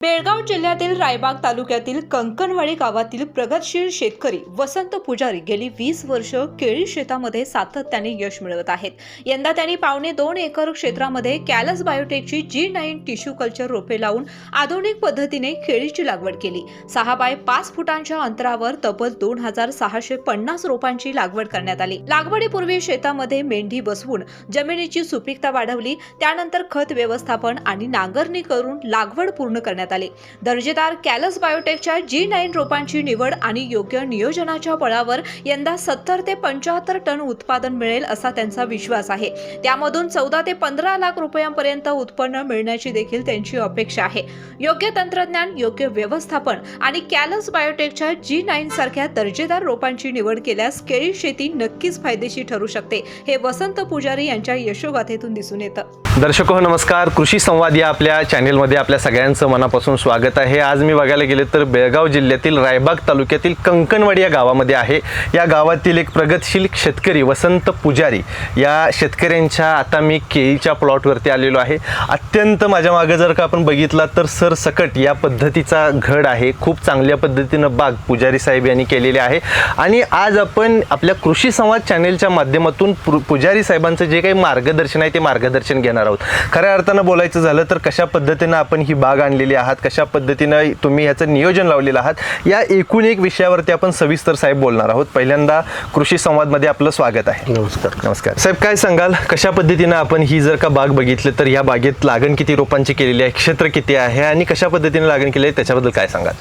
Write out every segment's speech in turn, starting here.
बेळगाव जिल्ह्यातील रायबाग तालुक्यातील कंकणवाडी गावातील प्रगतशील शेतकरी वसंत पुजारी गेली 20 वर्ष केळी शेतामध्ये सातत्याने यश मिळवत आहेत. यंदा त्यांनी 2.25 एकर क्षेत्रामध्ये कॅलस बायोटेकची G9 टिश्यू कल्चर रोपे लावून आधुनिक पद्धतीने केळीची लागवड केली. 6 बाय 5 फुटांच्या अंतरावर तब्बल 2650 रोपांची लागवड करण्यात आली. लागवडीपूर्वी शेतामध्ये मेंढी बसवून जमिनीची सुपीकता वाढवली. त्यानंतर खत व्यवस्थापन आणि नांगरणी करून लागवड पूर्ण करण्यात आली. दर्जेदार कॅलस बायोटेकच्या G9 रोपांची निवड आणि योग्य नियोजनाच्या बळावर यंदा 70 ते 75 टन उत्पादन मिळेल असा त्यांचा विश्वास आहे. त्यामधून 14 ते 15 लाख रुपयांपर्यंत उत्पन्न मिळण्याची देखील त्यांची अपेक्षा आहे. योग्य तंत्रज्ञान, योग्य व्यवस्थापन आणि कॅलस बायोटेकच्या G9 सारख्या दर्जेदार रोपांची निवड केल्यास केळी शेती नक्कीच फायदेशीर ठरू शकते. हे वसंत पुजारी यांच्या यशोगाथेतून दिसून येतं. दर्शको नमस्कार. कृषी संवाद या आपल्या चॅनेलमध्ये आपल्या सगळ्यांचं मनापासून स्वागत आहे. आज मी बघायला गेले तर बेळगाव जिल्ह्यातील रायबाग तालुक्यातील कंकणवाडी या गावामध्ये आहे. या गावातील एक प्रगतशील शेतकरी वसंत पुजारी या शेतकऱ्यांच्या आता मी केळीच्या प्लॉटवरती आलेलो आहे. अत्यंत माझ्या मागे जर का आपण बघितला तर सरसकट या पद्धतीचा घड आहे. खूप चांगल्या पद्धतीनं बाग पुजारी साहेब यांनी केलेली आहे. आणि आज आपण आपल्या कृषी संवाद चॅनेलच्या माध्यमातून पुजारी साहेबांचं जे काही मार्गदर्शन आहे ते मार्गदर्शन घेणार आहोत. खऱ्या अर्थानं बोलायचं झालं तर कशा पद्धतीनं आपण ही बाग आणलेली आहात, कशा पद्धतीनं तुम्ही ह्याचं नियोजन लावलेलं आहात, या एकूण एक विषयावरती आपण सविस्तर साहेब बोलणार आहोत. पहिल्यांदा कृषी संवादमध्ये आपलं स्वागत आहे. नमस्कार. नमस्कार साहेब, काय सांगाल कशा पद्धतीनं आपण ही जर का बाग बघितली तर या बागेत लागण किती रोपांची केलेली आहे, क्षेत्र किती आहे आणि कशा पद्धतीने लागण केली आहे त्याच्याबद्दल काय सांगाल?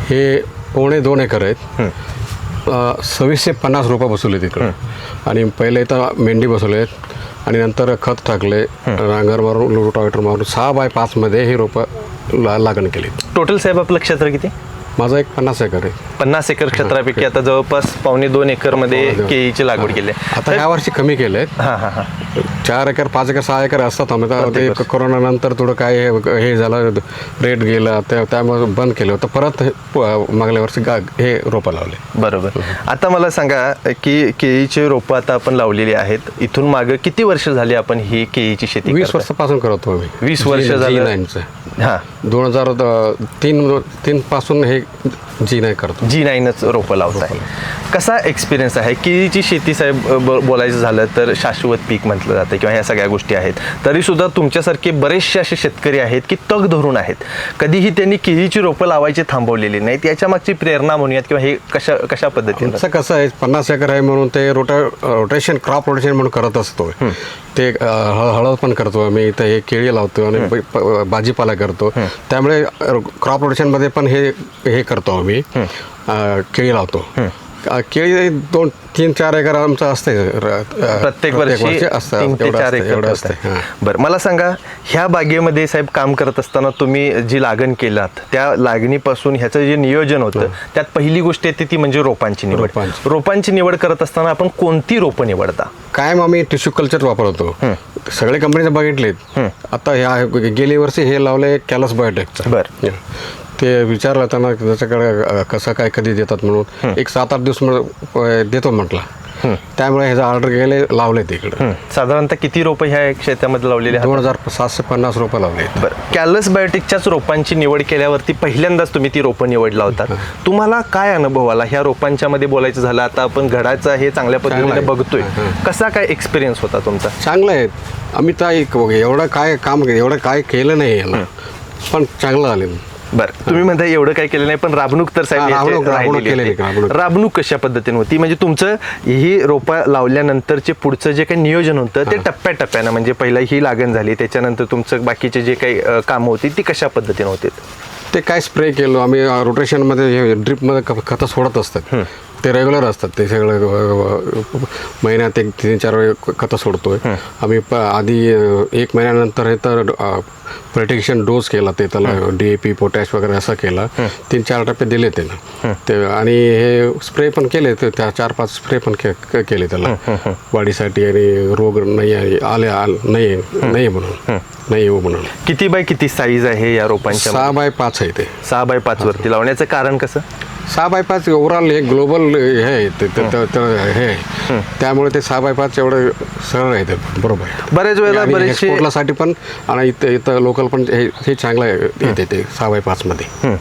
हे 2.25 एकर आहेत. 2650 रोपं बसवले तिकडे आणि पहिले इथं मेंढी बसवले आणि नंतर खत टाकले, नांगर मारून रोटावेटर मारून 6 बाय 5 मध्ये हे रोपं लागण केली. टोटल साहेब आपलं क्षेत्र किती? माझा एक 50 एकर आहे. 50 एकर क्षेत्रापैकी आता जवळपास 2.25 एकर मध्ये केळीची लागवड केली आहे. आता ह्या वर्षी कमी केले आहेत. 4 एकर 5 एकर 6 एकर असतात. आम्ही ते कोरोना नंतर थोडं काय हे झालं, रेट गेला त्यामुळे बंद केलं होतं. परत मागल्या वर्षी हे रोपं लावले. बरोबर. आता मला सांगा की केळीचे रोपं आता आपण लावलेली आहेत. इथून मागे किती वर्ष झाली आपण ही केळीची शेती? 20 वर्षापासून करतो आम्ही. 20 वर्ष झाली. हां, 2003 पासून हे G9 करतो. G9च रोपं लावताय. कसा एक्सपिरियन्स आहे केळीची शेती साहेब? बोलायचं झालं तर शाश्वत पीक म्हटलं जातं किंवा ह्या सगळ्या गोष्टी आहेत. तरी सुद्धा तुमच्यासारखे बरेचसे असे शेतकरी आहेत की तग धरून आहेत, कधीही त्यांनी केळीची रोपं लावायची थांबवलेली नाहीत. याच्या मागची प्रेरणा म्हणूयात किंवा हे कशा पद्धतीने? कसं आहे, 50 एकर आहे म्हणून ते रोटेशन, क्रॉप रोटेशन म्हणून करत असतो. ते हळद पण करतो आम्ही, इथं हे केळी लावतो आणि भाजीपाला करतो. त्यामुळे क्रॉप रोटेशनमध्ये पण हे करतो आम्ही, केळी लावतो. केळी 2-3-4 एकर आमचं असते प्रत्येक वर्षी असतं. बरं, मला सांगा ह्या बागेमध्ये साहेब काम करत असताना तुम्ही जी लागण केलात त्या लागणीपासून ह्याचं जे नियोजन होतं त्यात पहिली गोष्ट येते ती म्हणजे रोपांची निवड. रोपांची निवड करत असताना आपण कोणती रोपं निवडता? कायम आम्ही टिश्यू कल्चर वापरतो. सगळे कंपनीचे बघितलेत. आता ह्या गेली वर्षी हे लावले कॅलस बायोटेकचं. बरं. ते विचारलं त्यांना त्याच्याकडे कसं काय कधी देतात म्हणून. एक 7-8 दिवस देतो म्हटलं. त्यामुळे ह्याचं ऑर्डर गेले, लावले तिकडे. साधारणतः किती रोपं ह्या शेतामध्ये लावलेले? 2750 रोपं लावले. बरं. कॅलस बायोटेकच्याच रोपांची निवड केल्यावरती पहिल्यांदाच तुम्ही ती रोपं निवडला होता. तुम्हाला काय अनुभव आला ह्या रोपांच्या मध्ये? बोलायचं झालं आता आपण घडाचं हे चांगल्या पद्धतीने बघतोय, कसा काय एक्सपिरियन्स होता तुमचा? चांगला आहे. आम्ही तर एवढं काय केलं नाही याला, पण चांगलं आले. बरं, तुम्ही म्हणता एवढं काय केलं नाही पण राबणूक तर साहेब राबणूक कशा पद्धतीने होती? म्हणजे तुमचं ही रोपं लावल्यानंतरचे पुढचं जे काही नियोजन होतं ते टप्प्याटप्प्यानं, म्हणजे पहिला ही लागण झाली त्याच्यानंतर तुमचं बाकीचे जे काही कामं होती ती कशा पद्धतीने होती? ते काय स्प्रे केलं आम्ही, रोटेशनमध्ये ड्रिपमध्ये खतं सोडत असतात. ते रेग्युलर असतात. ते सगळं महिन्यात 3-4 वेळ खतं सोडतोय आम्ही. आधी 1 महिन्यानंतर हे तर प्रोटेक्शन डोस केला, ते त्याला DAP, पोटॅश वगैरे असं केला. 3-4 टप्पे दिले त्याला ते. आणि हे स्प्रे पण केले, ते 4-5 स्प्रे पण केले त्याला वाढीसाठी आणि रोग नाही येऊ म्हणून. किती बाय किती साईज आहे या रोपांच्या? 6 बाय 5 आहे ते. 6 बाय 5 वरती लावण्याचं कारण कसं? 6 बाय 5 ओव्हरऑल हे ग्लोबल हे आहे हे आहे त्यामुळे ते 6 बाय 5 एवढं सरळ आहे ते बरोबर आहे. बऱ्याच वेळेला बरेचसे एक्सपोर्टलासाठी पण आणि इथं लोकल पण हे चांगलं येते ते 6 बाय 5 मध्ये.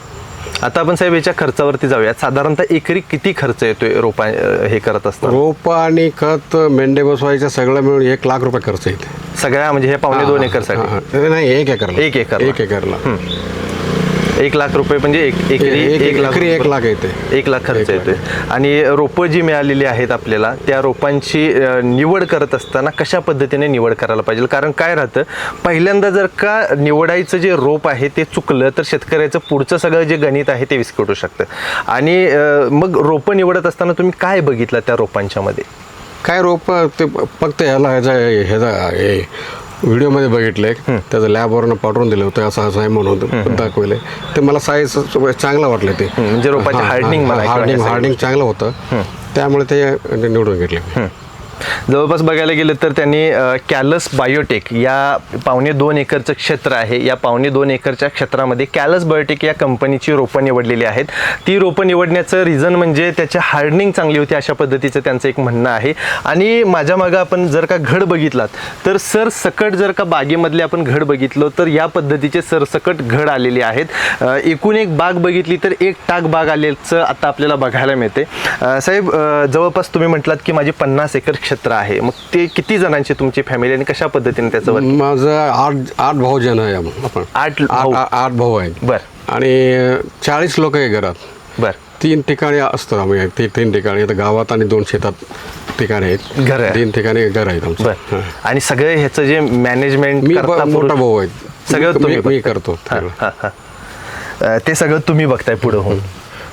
आता आपण साहेब याच्या खर्चावरती जाऊया. साधारणतः एकरी किती खर्च येतोय रोपा हे करत असतात? रोप आणि खत मेंढे बसवायचं सगळं मिळून 1 लाख रुपये खर्च येते सगळ्या म्हणजे हे 2.5 एकरसाठी? नाही 1 एकरला. 1 एकरला 1 लाख रुपये म्हणजे एकरी 1 लाख येते. 1 लाख खर्च येतोय. आणि रोपं जी मिळालेली आहेत आपल्याला त्या रोपांची निवड करत असताना कशा पद्धतीने निवड करायला पाहिजे? कारण काय राहतं, पहिल्यांदा जर का निवडायचं जे रोप आहे ते चुकलं तर शेतकऱ्याचं पुढचं सगळं जे गणित आहे ते विस्कटू शकतं. आणि मग रोपं निवडत असताना तुम्ही काय बघितलं त्या रोपांच्या मध्ये? काय रोप ते फक्त ह्याचा व्हिडिओमध्ये बघितलंय, त्याचं लॅबवरनं पाठवून दिलं होतं असं असं आहे म्हणून दाखवले. ते मला साईज चांगलं वाटलं ते म्हणजे रोपाचे हार्डिंग चांगलं होतं त्यामुळे ते निवडून घेतले. जवळपास बघायला गेलं तर त्यांनी कॅलस बायोटेक या 2.5 एकरचं क्षेत्र आहे. या 2.5 एकरच्या क्षेत्रामध्ये कॅलस बायोटेक या कंपनीची रोपं निवडलेली आहेत. ती रोपं निवडण्याचं रिझन म्हणजे त्याची हार्डनिंग चांगली होती अशा पद्धतीचं त्यांचं एक म्हणणं आहे. आणि माझ्या मागं आपण जर का घड बघितलात तर सरसकट जर का बागेमधले आपण घड बघितलं तर या पद्धतीचे सरसकट घड आलेले आहेत. एकूण एक बाग बघितली तर 1 टाक बाग आल्याचं आता आपल्याला बघायला मिळते. साहेब जवळपास तुम्ही म्हटलात की माझी 50 एकर क्षेत्र आहे. मग ते किती जणांची तुमची फॅमिली आणि कशा पद्धतीने त्याचं? माझं 8 भाऊ जण आहे आपण. 8 भाऊ आहेत. बर. आणि 40 लोक आहे घरात. बर. 3 ठिकाणी असतो आम्ही. 3 ठिकाणी गावात आणि 2 शेतात ठिकाणी आहेत. घर 3 ठिकाणी घर आहेत आमचं. आणि सगळं ह्याचं जे मॅनेजमेंट मोठा भाऊ आहेत सगळं मी करतो. ते सगळं तुम्ही बघताय पुढे होऊन.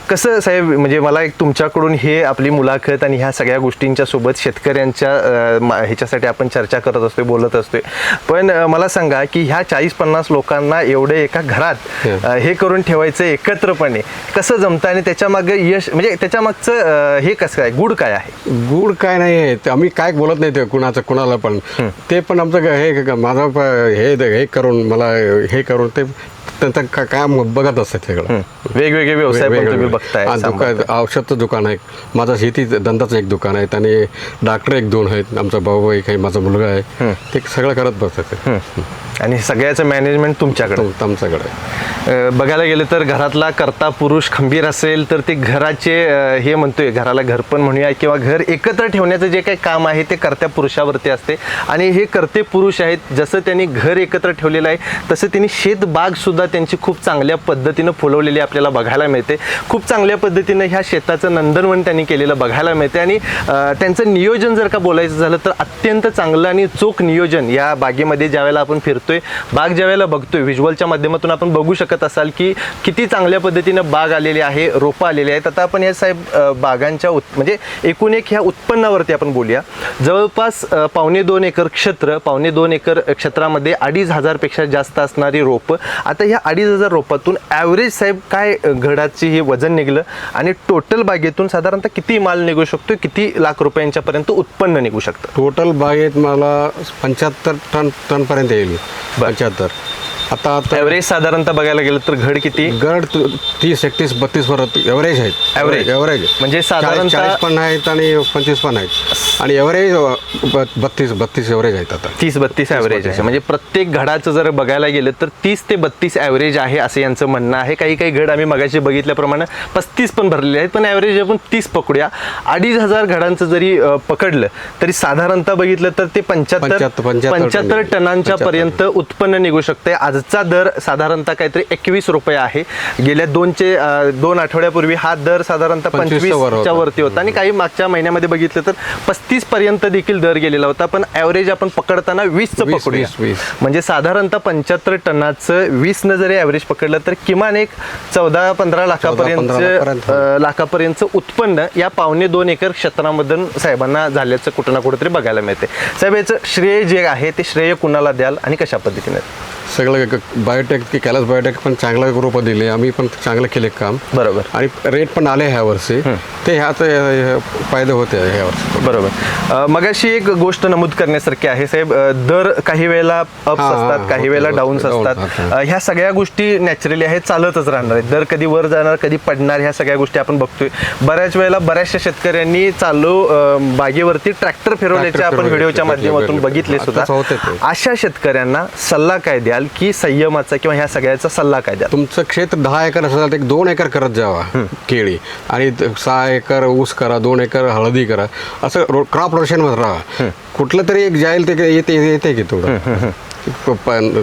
कसं साहेब, म्हणजे मला एक तुमच्याकडून हे आपली मुलाखत आणि ह्या सगळ्या गोष्टींच्या सोबत शेतकऱ्यांच्या ह्याच्यासाठी आपण चर्चा करत असतोय, बोलत असतोय. पण मला सांगा की ह्या 40-50 लोकांना एवढे एका घरात हे करून ठेवायचं एकत्रपणे कसं जमतं आणि त्याच्या मागे यश म्हणजे त्याच्या मागचं हे कसं काय, गुड काय आहे? गुड काय नाही आहे, आम्ही काय बोलत नाही ते कुणाला पण. ते पण आमचं हे माझं हे करून मला हे करून ते त्यांचं काम बघत असतात सगळं. वेगवेगळे व्यवसाय पण तुम्ही बघताय. औषधचं दुकान आहे माझं, शेती धंदाचं एक दुकान आहे आणि डॉक्टर 1-2 आहेत. आमचा भाऊ एक आहे, माझा मुलगा आहे. ते सगळं करत बसतात. आणि सगळ्याचं मॅनेजमेंट तुमच्याकडे. बघायला गेलं तर घरातला कर्ता पुरुष खंबीर असेल तर ते घराचे हे म्हणतोय घराला घरपण म्हणूया किंवा घर एकत्र ठेवण्याचं जे काही काम आहे ते कर्त्या पुरुषावरती असते. आणि हे कर्ते पुरुष आहेत, जसं त्यांनी घर एकत्र ठेवलेलं आहे तसं त्यांनी शेतबाग सुद्धा त्यांची खूप चांगल्या पद्धतीनं फुलवलेली आपल्याला बघायला मिळते. खूप चांगल्या पद्धतीनं ह्या शेताचं नंदनवन त्यांनी केलेलं बघायला मिळते. आणि त्यांचं नियोजन जर का बोलायचं झालं तर अत्यंत चांगलं आणि चोख नियोजन या बागेमध्ये ज्यावेळेला आपण फिरतोय, बाग ज्यावेळेला बघतोय, व्हिज्युअलच्या माध्यमातून आपण बघू शकत असाल की किती चांगल्या पद्धतीनं बाग आलेली आहे, रोपं आलेली आहेत. आता आपण या साहेब बागांच्या म्हणजे एकूण एक ह्या उत्पन्नावरती आपण बोलूया. जवळपास 2.5 एकर क्षेत्र, 2.5 एकर क्षेत्रामध्ये 2,500 पेक्षा जास्त असणारी रोपं. आता ह्या 2,500 रोपातून ॲव्हरेज साहेब काय घडाची हे वजन निघलं आणि टोटल बागेतून साधारणतः किती माल निघू शकतो, किती लाख रुपयांच्यापर्यंत उत्पन्न निघू शकतं? टोटल बागेत मला 75 टन पर्यंत येईल. 75. आता ॲव्हरेज साधारणतः बघायला गेलं तर घड किती? घड 30-31-32 वर एव्हरेज आहेत. एव्हरेज म्हणजे साधारणतः 40 पण आहेत आणि 25 पण आहेत. आणि एव्हरेज 32 एव्हरेज आहेत. आता 30-32 ॲव्हरेज आहे. म्हणजे प्रत्येक घडाचं जर बघायला गेलं तर 30 ते 32 ॲव्हरेज आहे असं यांचं म्हणणं आहे. काही घड आम्ही मगाशी बघितल्याप्रमाणे 35 पण भरलेले आहेत, पण ॲव्हरेज आपण 30 पकडूया. 2,500 घडांचं जरी पकडलं तरी साधारणतः बघितलं तर ते 75 टनांच्या पर्यंत उत्पन्न निघू शकते. आजचा दर साधारणतः काहीतरी 21 रुपये आहे. गेल्या 2 आठवड्यापूर्वी हा दर साधारणतः 25च्या वरती होता आणि काही मागच्या महिन्यामध्ये बघितलं तर 35 पर्यंत देखील दर गेलेला होता. पण ॲव्हरेज आपण पकडताना 20चं पकडूया. म्हणजे साधारणतः 75 टनाचं 20 जरी ॲव्हरेज पकडलं तर किमान एक 14-15 लाखापर्यंत उत्पन्न या 2.5 एकर क्षेत्रामधून साहेबांना झाल्याचं कुठं ना कुठंतरी बघायला मिळते. साहेब याचं श्रेय जे आहे ते श्रेय कुणाला द्याल आणि कशा पद्धतीने? सगळं बायोटेक की कैलास बायोटेक पण चांगला रोपं दिले, आम्ही पण चांगलं केले काम. बरोबर. आणि रेट पण आले ह्या वर्षी, ते ह्यात फायदे होते ह्या वर्षी. बरोबर. मगाशी एक गोष्ट नमूद करण्यासारखी आहे साहेब, दर काही वेळेला अप्स असतात, काही वेळेला डाऊन्स असतात. ह्या सगळ्या गोष्टी नॅचरली आहे, चालतच राहणार आहेत. दर कधी वर जाणार, कधी पडणार, ह्या सगळ्या गोष्टी आपण बघतोय. बऱ्याच वेळेला बऱ्याचशा शेतकऱ्यांनी चालू बागेवरती ट्रॅक्टर फिरवल्याचे आपण व्हिडिओच्या माध्यमातून बघितले सुद्धा. अशा शेतकऱ्यांना सल्ला काय द्याल, की संयमाचा किंवा ह्या सगळ्याचा सल्ला काय द्याल? तुमचं क्षेत्र 10 एकर असेल तर 2 एकर करत जावा केळी, आणि 6 एकर ऊस करा, 2 एकर हळदी करा, असं क्रॉप रोटेशनमध्ये राहा. कुठलं तरी एक जाईल ते येते की थोडं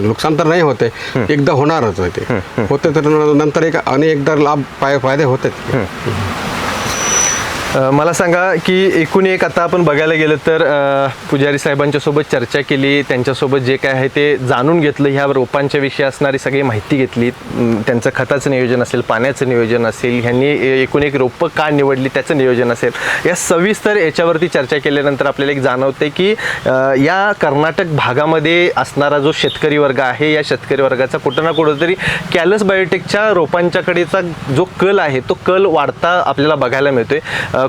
नुकसान तर नाही होते, एकदा होणारच आहे ते होते, तर नंतर एक आणि एकदा लाभ फायदे होते. मला सांगा की एकूण एक आता आपण बघायला गेलं तर पुजारी साहेबांच्या सोबत चर्चा केली, त्यांच्यासोबत जे काय आहे ते जाणून घेतलं, ह्या रोपांच्या विषयी असणारी सगळी माहिती घेतली, त्यांचं खताचं नियोजन असेल, पाण्याचं नियोजन असेल, ह्यांनी एकूण एक रोपं का निवडली त्याचं नियोजन असेल, या सविस्तर याच्यावरती चर्चा केल्यानंतर आपल्याला एक जाणवते की या कर्नाटक भागामध्ये असणारा जो शेतकरी वर्ग आहे, या शेतकरी वर्गाचा कुठं ना कुठंतरी कैलास बायोटेकच्या रोपांच्याकडेचा जो कल आहे तो कल वाढता आपल्याला बघायला मिळतोय.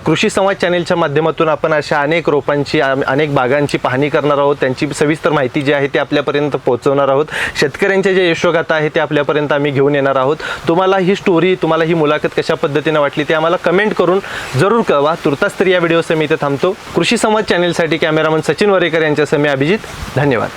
कृषी संवाद चॅनेलच्या माध्यमातून आपण अशा अनेक रोपांची, अनेक बागांची पाहणी करणार आहोत, त्यांची सविस्तर माहिती जी आहे ती आपल्यापर्यंत पोहोचवणार आहोत. शेतकऱ्यांच्या जे यशोगाथा आहे ते आपल्यापर्यंत आम्ही घेऊन येणार आहोत. तुम्हाला ही स्टोरी, तुम्हाला ही मुलाखत कशा पद्धतीने वाटली ते आम्हाला कमेंट करून जरूर कळवा. तुर्तास तरी या व्हिडिओसह मी इथे थांबतो. कृषी संवाद चॅनेलसाठी कॅमेरामन सचिन वरेकर यांच्यासह मी अभिजित. धन्यवाद.